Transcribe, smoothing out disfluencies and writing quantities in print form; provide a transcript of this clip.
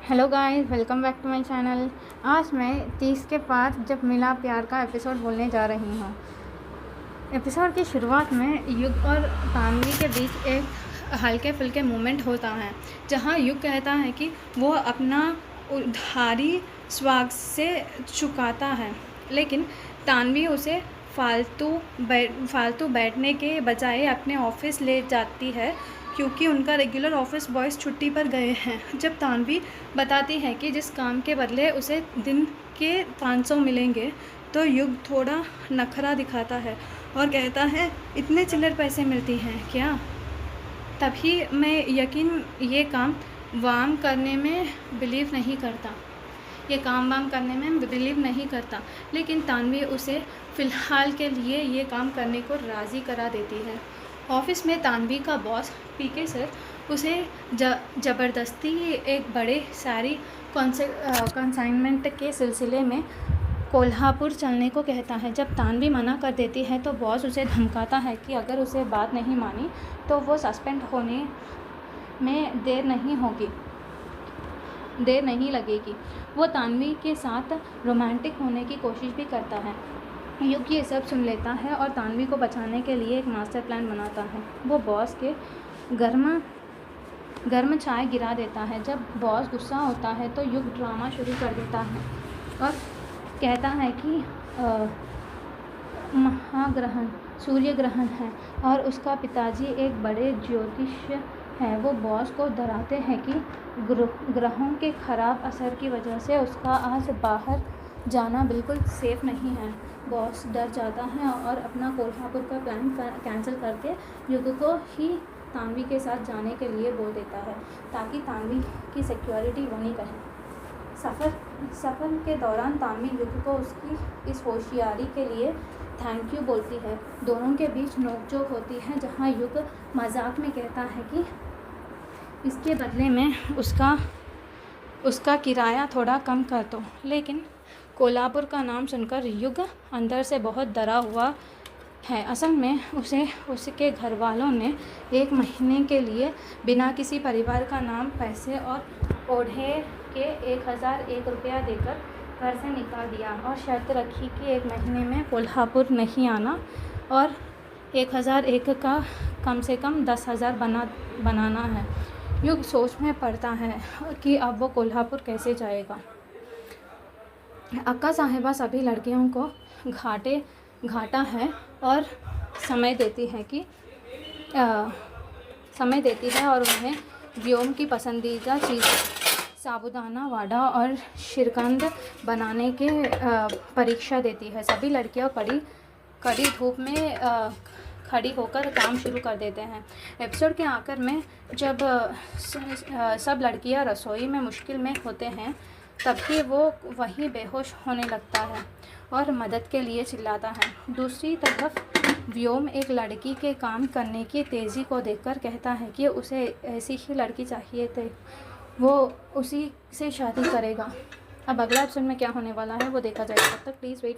Hello guys, welcome back to my channel. आज मैं 30 के पार जब मिला प्यार का एपिसोड बोलने जा रही हूँ। एपिसोड की शुरुआत में युग और तानवी के बीच एक हल्के फुल्के मोमेंट होता है, जहाँ युग कहता है कि वो अपना उधारी स्वाग से चुकाता है, लेकिन तानवी उसे फालतू बैठने के बजाय अपने ऑफिस ले जाती है, क्योंकि उनका रेगुलर ऑफिस बॉयज़ छुट्टी पर गए हैं। जब तानवी बताती है कि जिस काम के बदले उसे दिन के 500 मिलेंगे, तो युग थोड़ा नखरा दिखाता है और कहता है, इतने चिल्लर पैसे मिलती हैं क्या? तभी मैं ये काम वाम करने में बिलीव नहीं करता ये काम वाम करने में बिलीव नहीं करता। लेकिन तानवी उसे फ़िलहाल के लिए ये काम करने को राज़ी करा देती है। ऑफिस में तानवी का बॉस पीके सर उसे ज़बरदस्ती एक बड़े सारी कंसाइनमेंट के सिलसिले में कोल्हापुर चलने को कहता है। जब तानवी मना कर देती है तो बॉस उसे धमकाता है कि अगर उसे बात नहीं मानी तो वो सस्पेंड होने में देर नहीं लगेगी। वो तानवी के साथ रोमांटिक होने की कोशिश भी करता है। युग ये सब सुन लेता है और तानवी को बचाने के लिए एक मास्टर प्लान बनाता है। वो बॉस के गर्म चाय गिरा देता है। जब बॉस गुस्सा होता है तो युग ड्रामा शुरू कर देता है और कहता है कि महाग्रहण सूर्य ग्रहण है और उसका पिताजी एक बड़े ज्योतिष हैं। वो बॉस को डराते हैं कि ग्रहों के ख़राब असर की वजह से उसका आज बाहर जाना बिल्कुल सेफ़ नहीं है। बॉस डर जाता है और अपना कोल्हापुर का प्लान कैंसिल करके युग को ही तानवी के साथ जाने के लिए बोल देता है, ताकि तानवी की सिक्योरिटी वो नहीं करे। सफ़र के दौरान तानवी युग को उसकी इस होशियारी के लिए थैंक यू बोलती है। दोनों के बीच नोकझोंक होती है, जहाँ युग मजाक में कहता है कि इसके बदले में उसका किराया थोड़ा कम कर दो। लेकिन कोल्हापुर का नाम सुनकर युग अंदर से बहुत डरा हुआ है। असल में उसके घर वालों ने 1 महीने के लिए बिना किसी परिवार का नाम, पैसे और ओढ़े के 1001 रुपया देकर घर से निकाल दिया और शर्त रखी कि 1 महीने में कोल्हापुर नहीं आना और 1001 का कम से कम 10,000 बनाना है। युग सोच में पड़ता है कि अब वो कोल्हापुर कैसे जाएगा। अक्का साहिबा सभी लड़कियों को घाटा है और समय देती है और उन्हें व्योम की पसंदीदा चीज़ साबूदाना वड़ा और शिरकंद बनाने के परीक्षा देती है। सभी लड़कियां कड़ी धूप में खड़ी होकर काम शुरू कर देते हैं। एपिसोड के आखिर में जब सब लड़कियां रसोई में मुश्किल में होते हैं, तभी वो वहीं बेहोश होने लगता है और मदद के लिए चिल्लाता है। दूसरी तरफ व्योम एक लड़की के काम करने की तेज़ी को देखकर कहता है कि उसे ऐसी ही लड़की चाहिए थी, वो उसी से शादी करेगा। अब अगला एपिसोड में क्या होने वाला है वो देखा जाएगा। तब तक प्लीज़ वेट।